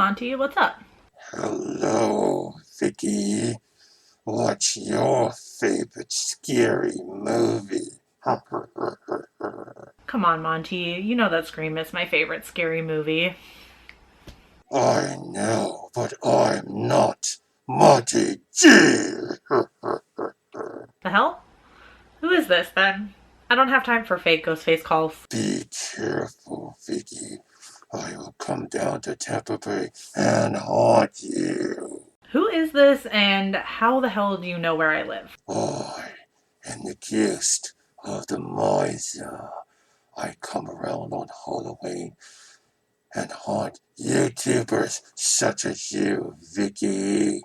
Monty, what's up? Hello, Vicky. What's your favorite scary movie? Come on, Monty. You know that Scream is my favorite scary movie. I know, but I'm not Monty G. The hell? Who is this then? I don't have time for fake Ghostface calls. Be careful, Vicky. I will come down to Tampa Bay and haunt you. Who is this and how the hell do you know where I live? I am the ghost of the miser. I come around on Halloween and haunt YouTubers such as you, Vicky.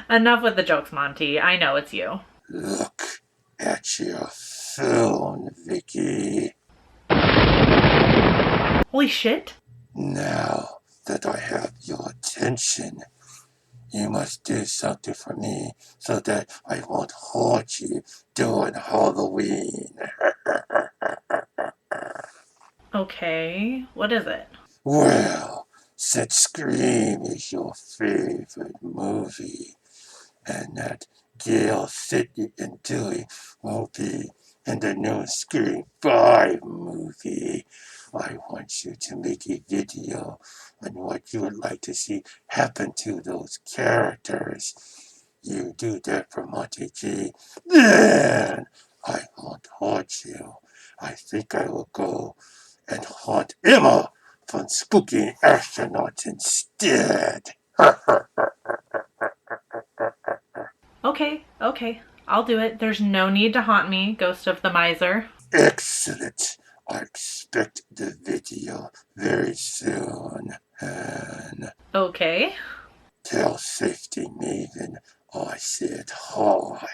Enough with the jokes, Monty. I know it's you. Look at your phone, Vicky. Holy shit. Now that I have your attention, you must do something for me so that I won't haunt you during Halloween. Okay, what is it? Well, since Scream is your favorite movie, and that Gail, Sidney, and Dewey will be in the new Scream 5 movie, I want you to make a video on what you would like to see happen to those characters. You do that for Monty G, then I won't haunt you. I think I will go and haunt Emma from Spooky Astronauts instead. Okay. I'll do it. There's no need to haunt me, Ghost of the Miser. Excellent. I expect the video very soon. And Okay. tell Safety Maven I said hi.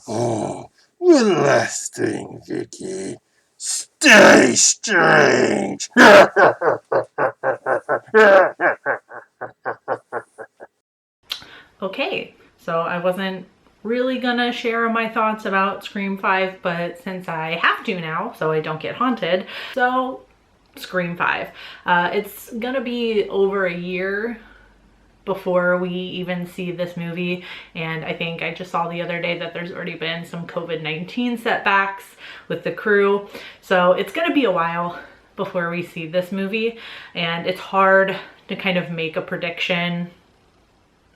Oh, one last thing, Vicky. Stay strange. Okay, so I wasn't really gonna share my thoughts about Scream 5, but since I have to now, so I don't get haunted, so Scream 5. It's gonna be over a year before we even see this movie, and I think I just saw the other day that there's already been some COVID-19 setbacks with the crew, so it's gonna be a while before we see this movie, and it's hard to kind of make a prediction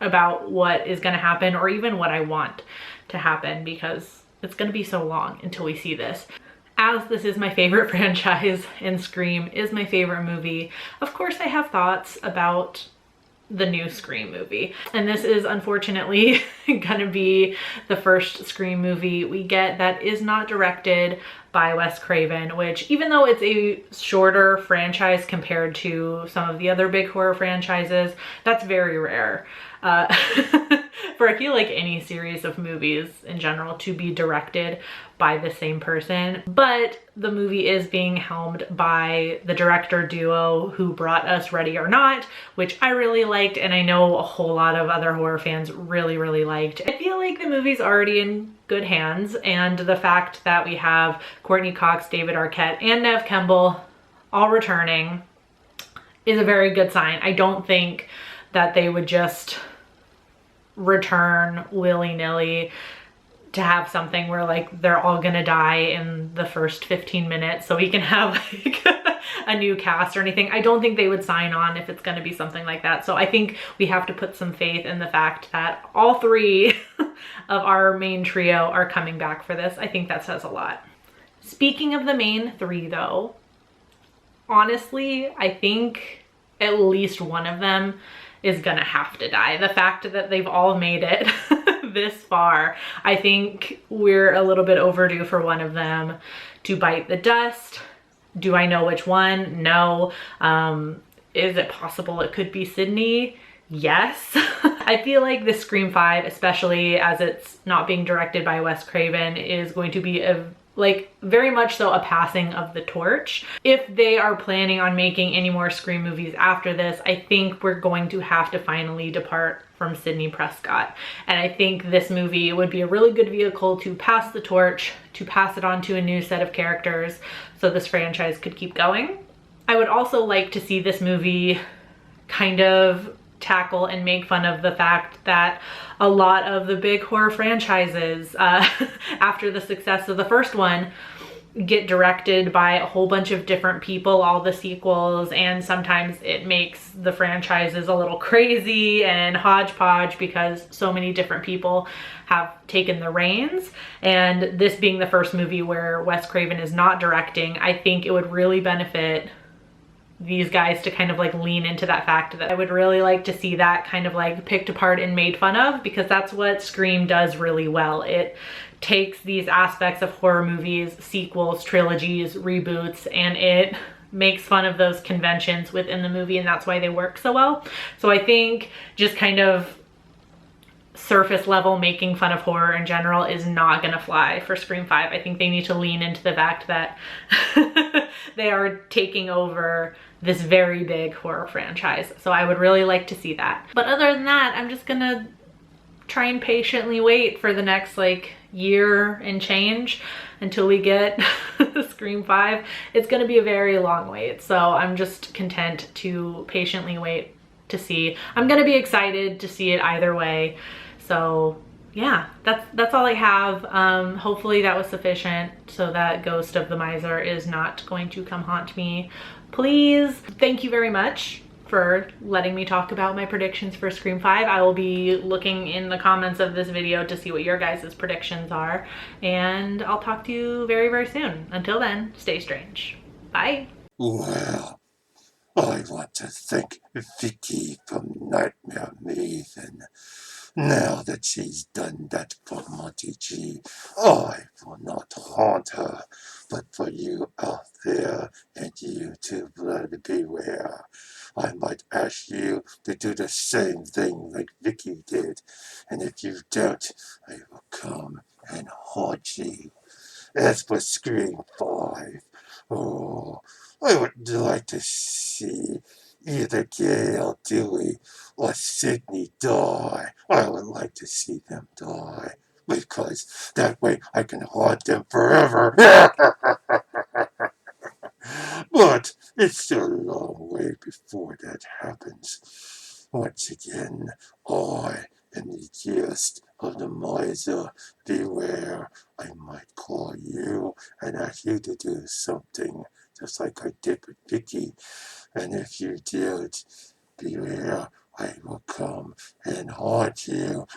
about what is going to happen or even what I want to happen because it's going to be so long until we see this. As this is my favorite franchise and Scream is my favorite movie, of course I have thoughts about the new Scream movie. And this is unfortunately gonna be the first Scream movie we get that is not directed by Wes Craven, which even though it's a shorter franchise compared to some of the other big horror franchises, that's very rare. For I feel like any series of movies in general to be directed by the same person. But the movie is being helmed by the director duo who brought us Ready or Not, which I really liked and I know a whole lot of other horror fans really liked. I feel like the movie's already in good hands, and the fact that we have Courtney Cox, David Arquette, and Neve Campbell all returning is a very good sign. I don't think that they would just return willy-nilly to have something where like they're all gonna die in the first 15 minutes so we can have like a new cast or anything. I don't think they would sign on if it's gonna be something like that. So I think we have to put some faith in the fact that all three of our main trio are coming back for this. I think that says a lot. Speaking of the main three though, honestly, I think at least one of them is gonna have to die. The fact that they've all made it this far, I think we're a little bit overdue for one of them to bite the dust. Do I know which one? No. Is it possible it could be Sydney? Yes. I feel like this Scream 5, especially as it's not being directed by Wes Craven, is going to be very much so a passing of the torch. If they are planning on making any more Scream movies after this, I think we're going to have to finally depart from Sidney Prescott. And I think this movie would be a really good vehicle to pass the torch, to pass it on to a new set of characters so this franchise could keep going. I would also like to see this movie kind of tackle and make fun of the fact that a lot of the big horror franchises, after the success of the first one, get directed by a whole bunch of different people, all the sequels, and sometimes it makes the franchises a little crazy and hodgepodge because so many different people have taken the reins. And this being the first movie where Wes Craven is not directing, I think it would really benefit these guys to kind of like lean into that fact. That I would really like to see that kind of like picked apart and made fun of, because that's what Scream does really well. It takes these aspects of horror movies, sequels, trilogies, reboots, and it makes fun of those conventions within the movie, and that's why they work so well. So I think just kind of surface level making fun of horror in general is not gonna fly for Scream 5. I think they need to lean into the fact that they are taking over this very big horror franchise. So I would really like to see that. But other than that, I'm just gonna try and patiently wait for the next like year and change until we get Scream 5. It's gonna be a very long wait, so I'm just content to patiently wait to see. I'm gonna be excited to see it either way. So yeah, that's all I have. Hopefully that was sufficient so that Ghost of the Miser is not going to come haunt me. Please, thank you very much for letting me talk about my predictions for Scream 5. I will be looking in the comments of this video to see what your guys' predictions are, and I'll talk to you very, very soon. Until then, stay strange. Bye. Well, I want to thank Vicky from Nightmare Maven. Now that she's done that for Monty G, I will not haunt her. But for you out there, and you too, blood beware, I might ask you to do the same thing like Vicky did. And if you don't, I will come and haunt you. As for Scream 5, oh, I would like to see either Gail Dewey or Sydney die. I would like to see them die, because that way I can haunt them forever. But it's still a long way before that happens. Once again, I am the guest of the miser. Beware, I might call you and ask you to do something, just like I did with Vicky. And if you did, beware, I will come and haunt you.